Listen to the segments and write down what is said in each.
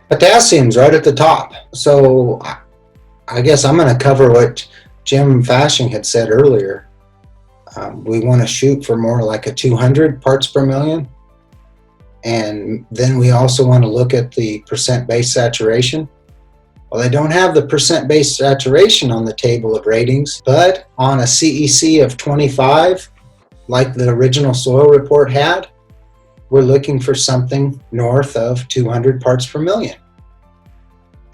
Potassium's right at the top. So I guess I'm going to cover what Jim Fashing had said earlier. We want to shoot for more like a 200 parts per million. And then we also want to look at the percent base saturation. Well, they don't have the percent base saturation on the table of ratings, but on a CEC of 25, like the original soil report had, we're looking for something north of 200 parts per million.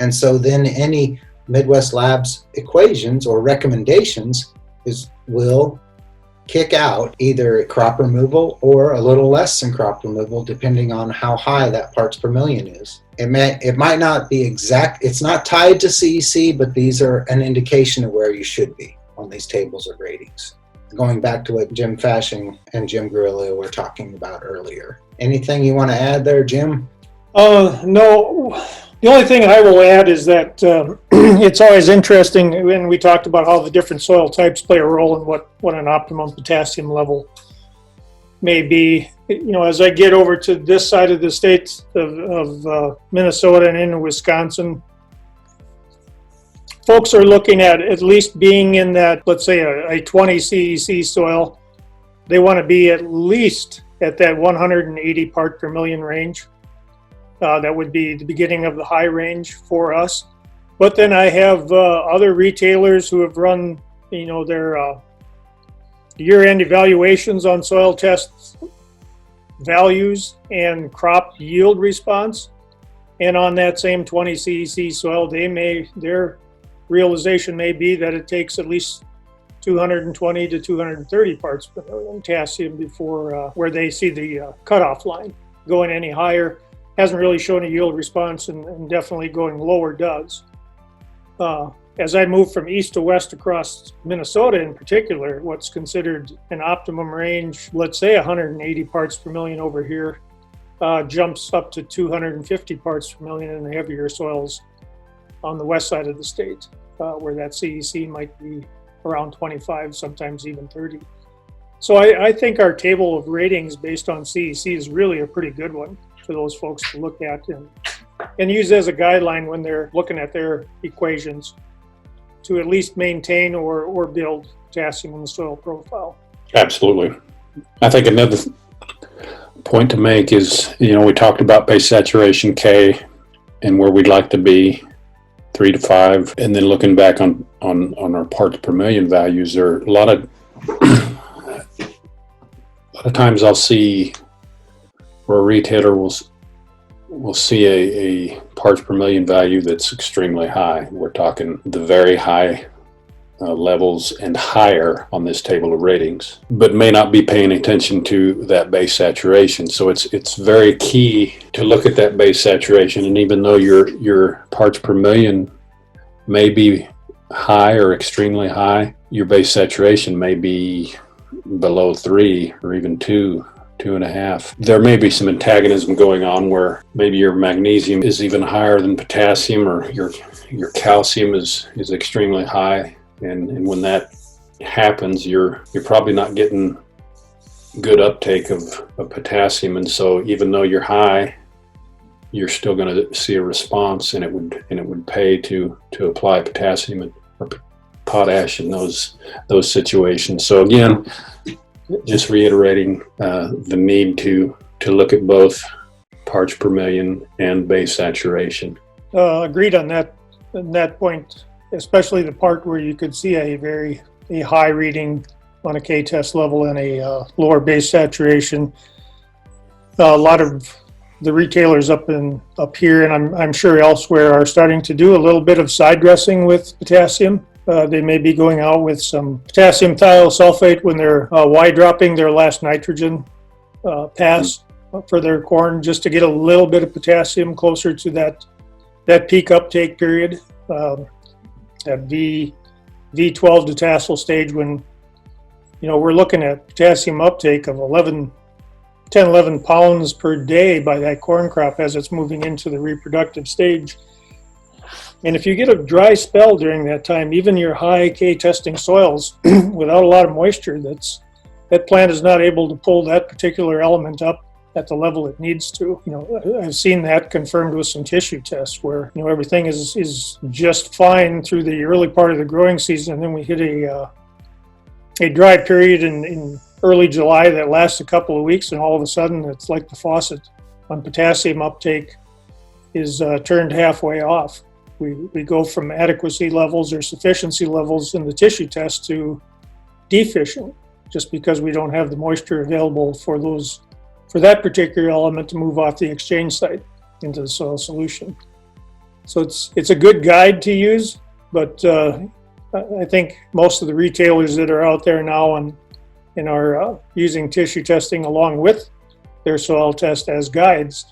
And so then any Midwest Labs equations or recommendations will kick out either crop removal or a little less than crop removal, depending on how high that parts per million is. It might not be exact, it's not tied to CEC, but these are an indication of where you should be on these tables of ratings. Going back to what Jim Fashing and Jim Grillo were talking about earlier. Anything you want to add there, Jim? No. The only thing I will add is that it's always interesting when we talked about how the different soil types play a role in what an optimum potassium level may be. As I get over to this side of the state of Minnesota and into Wisconsin, folks are looking at least being in that, let's say, a 20 CEC soil. They want to be at least at that 180 part per million range. That would be the beginning of the high range for us. But then I have other retailers who have run, their year-end evaluations on soil tests values and crop yield response. And on that same 20 CEC soil, their realization may be that it takes at least 220 to 230 parts per million potassium before where they see the cutoff line. Going any higher hasn't really shown a yield response, and definitely going lower does. As I move from east to west across Minnesota in particular, what's considered an optimum range, let's say 180 parts per million over here, jumps up to 250 parts per million in the heavier soils on the west side of the state, where that CEC might be around 25, sometimes even 30. So I think our table of ratings based on CEC is really a pretty good one for those folks to look at and use as a guideline when they're looking at their equations to at least maintain or build potassium in the soil profile. Absolutely. I think another point to make is, we talked about base saturation K and where we'd like to be, 3 to 5, and then looking back on our parts per million values, there are a lot of times I'll see where a retailer will see a parts per million value that's extremely high. We're talking the very high levels and higher on this table of ratings, but may not be paying attention to that base saturation. So it's very key to look at that base saturation, and even though your parts per million may be high or extremely high, your base saturation may be below 3 or even 2.5. There may be some antagonism going on where maybe your magnesium is even higher than potassium, or your calcium is extremely high. And when that happens, you're probably not getting good uptake of potassium. And so even though you're high, you're still going to see a response, and it would pay to apply potassium or potash in those situations. So again, just reiterating the need to look at both parts per million and base saturation. Agreed on that point, especially the part where you could see a high reading on a K-test level and a lower base saturation. A lot of the retailers up here, and I'm sure elsewhere, are starting to do a little bit of side dressing with potassium. They may be going out with some potassium thiosulfate when they're Y dropping their last nitrogen pass for their corn, just to get a little bit of potassium closer to that peak uptake period, that V12 to tassel stage, when we're looking at potassium uptake of 11 pounds per day by that corn crop as it's moving into the reproductive stage. And if you get a dry spell during that time, even your high K testing soils without a lot of moisture, that plant is not able to pull that particular element up at the level it needs to. I've seen that confirmed with some tissue tests where, everything is just fine through the early part of the growing season, and then we hit a dry period in early July that lasts a couple of weeks, and all of a sudden it's like the faucet on potassium uptake is turned halfway off. We go from adequacy levels or sufficiency levels in the tissue test to deficient, just because we don't have the moisture available for that particular element to move off the exchange site into the soil solution. So it's a good guide to use, but I think most of the retailers that are out there now and are using tissue testing along with their soil test as guides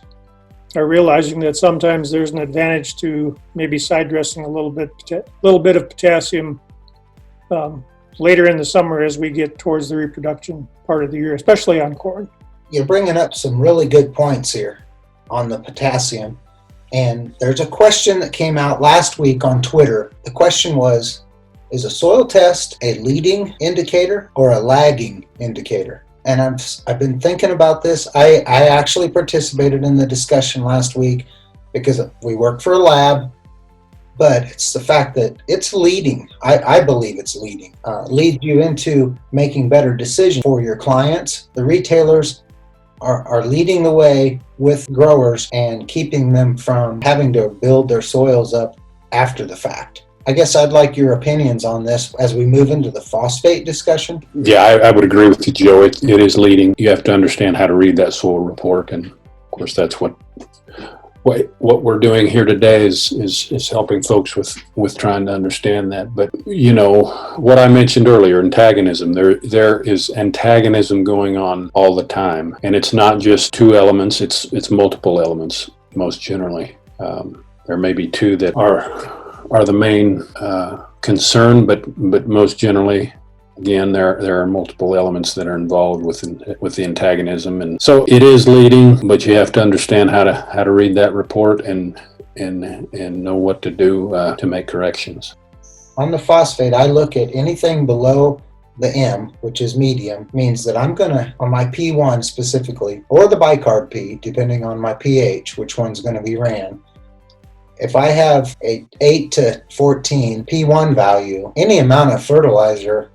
are realizing that sometimes there's an advantage to maybe side dressing a little bit of potassium later in the summer as we get towards the reproduction part of the year, especially on corn. You're bringing up some really good points here on the potassium. And there's a question that came out last week on Twitter. The question was, is a soil test a leading indicator or a lagging indicator? And I've been thinking about this. I actually participated in the discussion last week because we work for a lab, but it's the fact that it's leading. I believe it's leading. Leads you into making better decisions for your clients. The retailers are leading the way with growers and keeping them from having to build their soils up after the fact. I guess I'd like your opinions on this as we move into the phosphate discussion. Yeah, I would agree with you, Joe. It is leading. You have to understand how to read that soil report, and of course, that's what we're doing here today is helping folks with trying to understand that. But what I mentioned earlier, antagonism. There is antagonism going on all the time, and it's not just two elements. It's multiple elements most generally. There may be two that are the main concern, but most generally, again, there are multiple elements that are involved with the antagonism, and so it is leading. But you have to understand how to read that report and know what to do to make corrections. On the phosphate, I look at anything below the M, which is medium, means that I'm gonna, on my P1 specifically, or the bicarb P, depending on my pH, which one's gonna be ran. If I have a 8 to 14 P1 value, any amount of fertilizer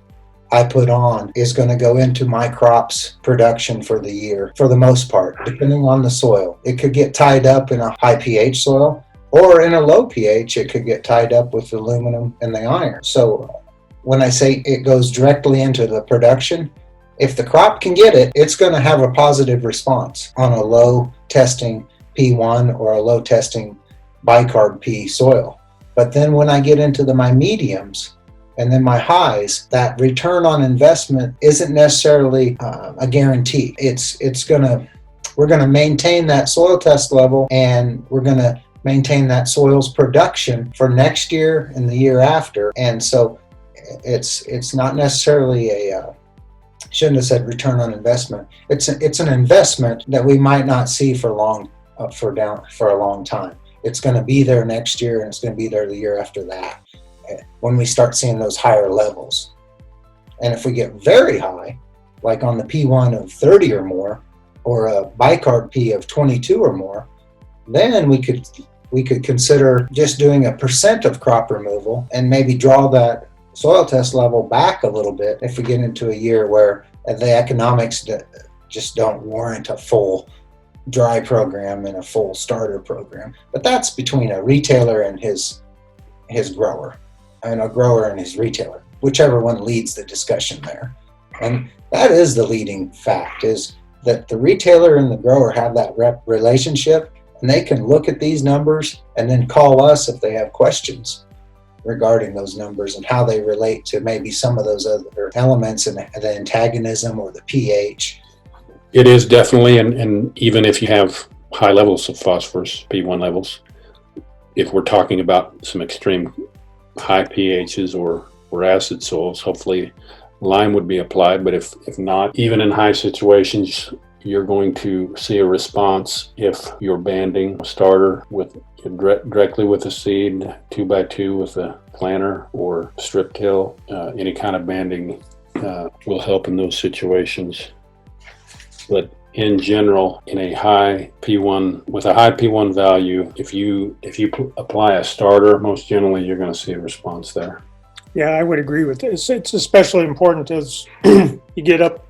I put on is going to go into my crop's production for the year, for the most part, depending on the soil. It could get tied up in a high pH soil, or in a low pH, it could get tied up with the aluminum and the iron. So when I say it goes directly into the production, if the crop can get it, it's going to have a positive response on a low testing P1 or a low testing bicarb P soil. But then when I get into my mediums and then my highs, that return on investment isn't necessarily a guarantee. We're gonna maintain that soil test level, and we're gonna maintain that soil's production for next year and the year after. And so it's not necessarily shouldn't have said return on investment. It's an investment that we might not see for a long time. It's going to be there next year, and it's going to be there the year after that when we start seeing those higher levels. And if we get very high, like on the P1 of 30 or more, or a bicarb P of 22 or more, then we could consider just doing a % of crop removal and maybe draw that soil test level back a little bit if we get into a year where the economics just don't warrant a full dry program and a full starter program. But that's between a retailer and his grower, and a grower and his retailer, whichever one leads the discussion there. And that is the leading fact, is that the retailer and the grower have that relationship, and they can look at these numbers and then call us if they have questions regarding those numbers and how they relate to maybe some of those other elements in the antagonism or the pH. It is definitely, and even if you have high levels of phosphorus, P1 levels, if we're talking about some extreme high pHs or acid soils, hopefully lime would be applied. But if not, even in high situations, you're going to see a response if you're banding a starter directly with a seed, 2x2 with a planter or strip till. Any kind of banding will help in those situations. But in general, in a high P1, with a high P1 value, if you apply a starter, most generally you're going to see a response there. Yeah, I would agree with this. It's especially important as you get up,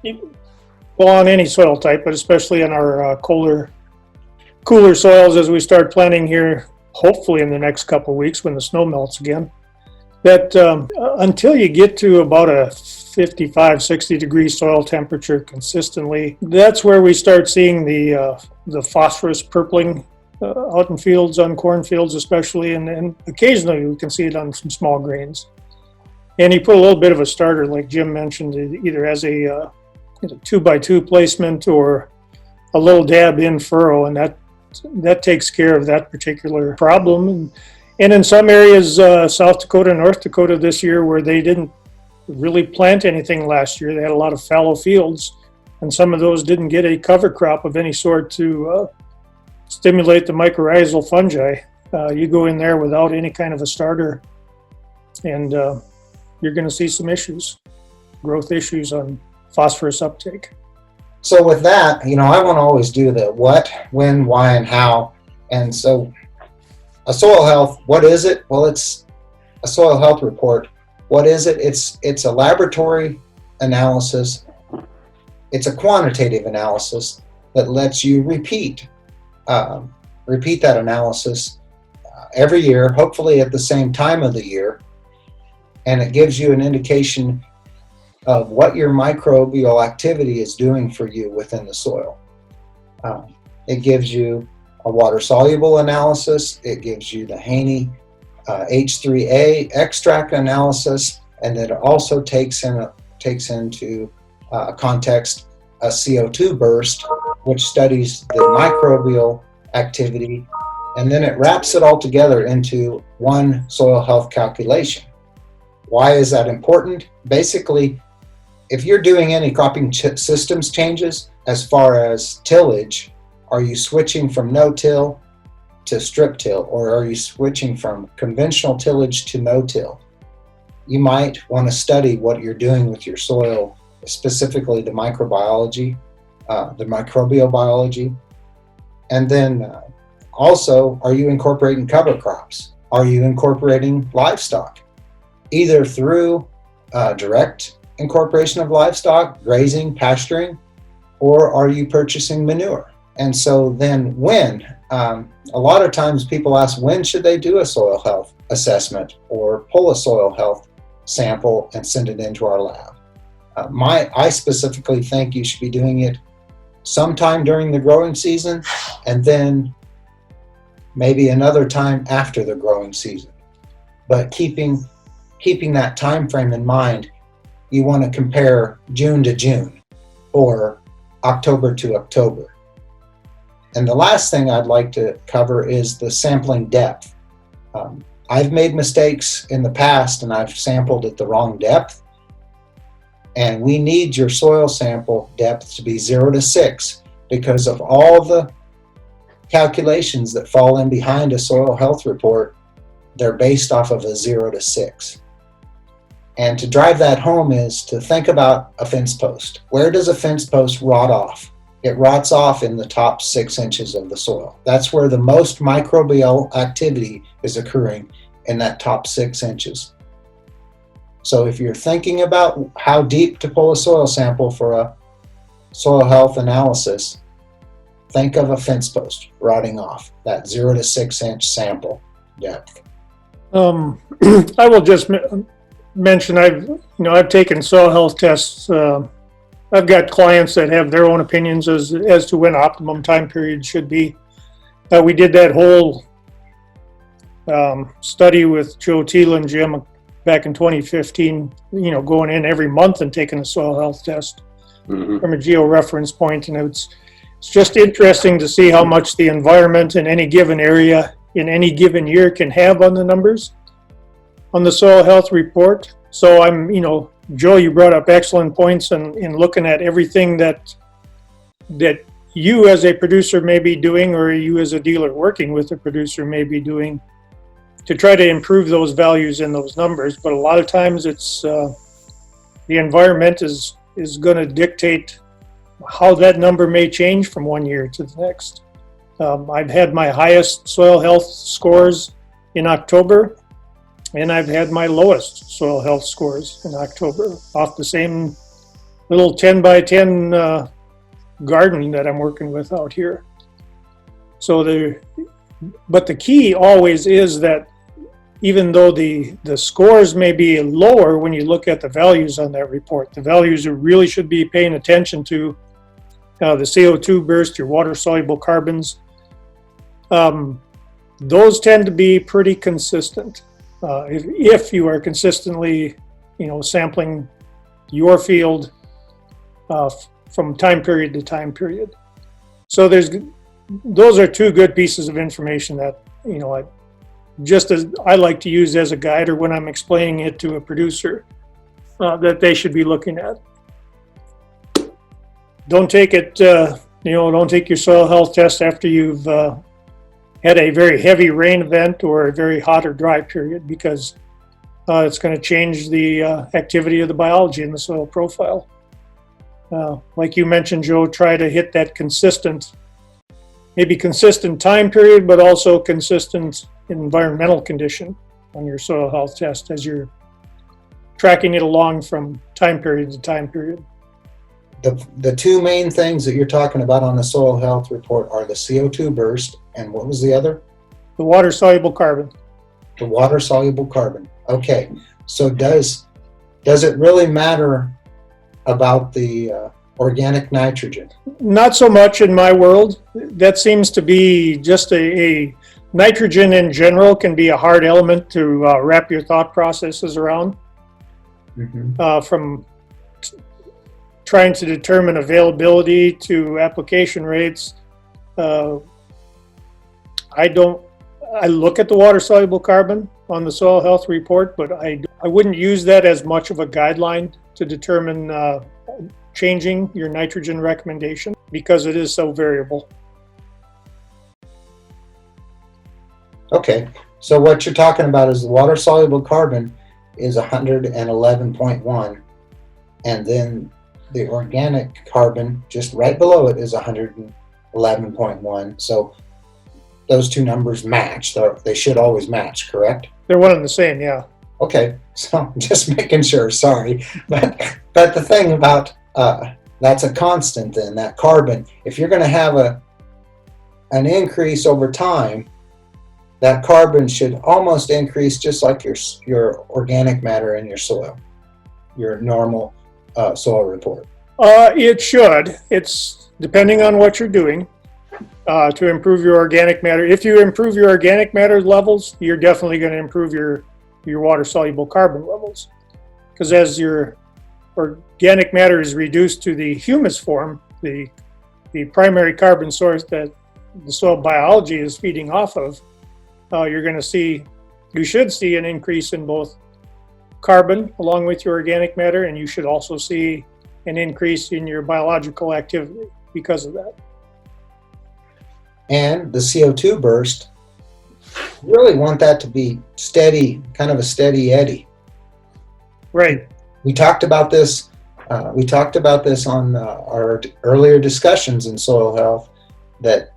well, on any soil type, but especially in our cooler soils as we start planting here, hopefully in the next couple of weeks when the snow melts again. That until you get to about a 55, 60 degree soil temperature consistently, that's where we start seeing the phosphorus purpling out in fields, on cornfields especially, and occasionally we can see it on some small grains. And you put a little bit of a starter, like Jim mentioned, either as a 2x2 placement or a little dab in furrow, and that takes care of that particular problem. And in some areas, South Dakota, North Dakota this year, where they didn't really plant anything last year, they had a lot of fallow fields, and some of those didn't get a cover crop of any sort to stimulate the mycorrhizal fungi. You go in there without any kind of a starter, and you're going to see some issues, growth issues on phosphorus uptake. So with that, I want to always do the what, when, why, and how. And so a soil health, what is it? Well, it's a soil health report. What is it? It's a laboratory analysis. It's a quantitative analysis that lets you repeat that analysis every year, hopefully at the same time of the year. And it gives you an indication of what your microbial activity is doing for you within the soil. It gives you a water-soluble analysis. It gives you the Haney H3A extract analysis, and then it also takes into context a CO2 burst, which studies the microbial activity, and then it wraps it all together into one soil health calculation. Why is that important? Basically, if you're doing any cropping systems changes as far as tillage, are you switching from no-till to strip-till, or are you switching from conventional tillage to no-till? You might want to study what you're doing with your soil, specifically the microbiology, the microbial biology. And then also, are you incorporating cover crops? Are you incorporating livestock? Either through direct incorporation of livestock, grazing, pasturing, or are you purchasing manure? And so then when, a lot of times people ask, when should they do a soil health assessment or pull a soil health sample and send it into our lab? I specifically think you should be doing it sometime during the growing season, and then maybe another time after the growing season. But keeping that time frame in mind, you want to compare June to June or October to October. And the last thing I'd like to cover is the sampling depth. I've made mistakes in the past and I've sampled at the wrong depth. And we need your soil sample depth to be 0 to 6 because of all the calculations that fall in behind a soil health report. They're based off of a 0 to 6. And to drive that home is to think about a fence post. Where does a fence post rot off? It rots off in the top 6 inches of the soil. That's where the most microbial activity is occurring, in that top 6 inches. So if you're thinking about how deep to pull a soil sample for a soil health analysis, think of a fence post rotting off, that 0 to 6 inch sample depth. I will just mention I've taken soil health tests. I've got clients that have their own opinions as to when optimum time period should be. We did that whole study with Joe Thiel and Jim back in 2015, going in every month and taking a soil health test from a geo-reference point. And it's just interesting to see how much the environment in any given area in any given year can have on the numbers on the soil health report. So Joe, you brought up excellent points in looking at everything that you as a producer may be doing, or you as a dealer working with a producer may be doing, to try to improve those values in those numbers. But a lot of times it's the environment is going to dictate how that number may change from one year to the next. I've had my highest soil health scores in October, and I've had my lowest soil health scores in October off the same little 10 by 10 garden that I'm working with out here. But the key always is that even though the scores may be lower when you look at the values on that report, the values you really should be paying attention to, the CO2 burst, your water-soluble carbons, those tend to be pretty consistent. If you are consistently, sampling your field from time period to time period. So those are two good pieces of information that, just as I like to use as a guide or when I'm explaining it to a producer, that they should be looking at. Don't take it, don't take your soil health test after you've had a very heavy rain event or a very hot or dry period, because it's going to change the activity of the biology in the soil profile. Like you mentioned, Joe, try to hit that maybe consistent time period, but also consistent environmental condition on your soil health test as you're tracking it along from time period to time period. The two main things that you're talking about on the soil health report are the CO2 burst, and what was the other? The water-soluble carbon. The water-soluble carbon. Okay, so does it really matter about the organic nitrogen? Not so much in my world. That seems to be just a nitrogen in general can be a hard element to wrap your thought processes around. Mm-hmm. From trying to determine availability to application rates. I look at the water-soluble carbon on the soil health report, but I wouldn't use that as much of a guideline to determine changing your nitrogen recommendation, because it is so variable. Okay, so what you're talking about is the water-soluble carbon is 111.1, and then the organic carbon just right below it is 111.1. So those two numbers match. They should always match, correct? They're one and the same, yeah. Okay, so just making sure, sorry. But the thing about, that's a constant then, that carbon. If you're going to have an increase over time, that carbon should almost increase just like your organic matter in your soil, your normal soil report. It should. It's depending on what you're doing to improve your organic matter. If you improve your organic matter levels, you're definitely going to improve your water-soluble carbon levels. Because as your organic matter is reduced to the humus form, the primary carbon source that the soil biology is feeding off of, you should see an increase in both carbon along with your organic matter, and you should also see an increase in your biological activity because of that. And the CO2 burst, you really want that to be steady, kind of a steady eddy. Right. We talked about this. On our earlier discussions in soil health, that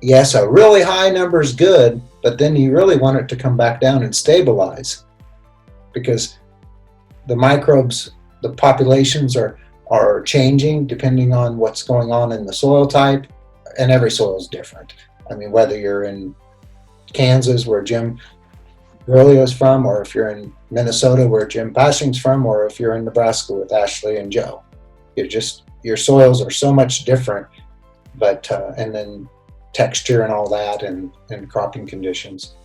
yes, a really high number is good, but then you really want it to come back down and stabilize, because the microbes, the populations are changing depending on what's going on in the soil type, and every soil is different. I mean, whether you're in Kansas, where Jim Gurlio's from, or if you're in Minnesota, where Jim Pashing's from, or if you're in Nebraska with Ashley and Joe, your soils are so much different, but and then texture and all that, and cropping conditions.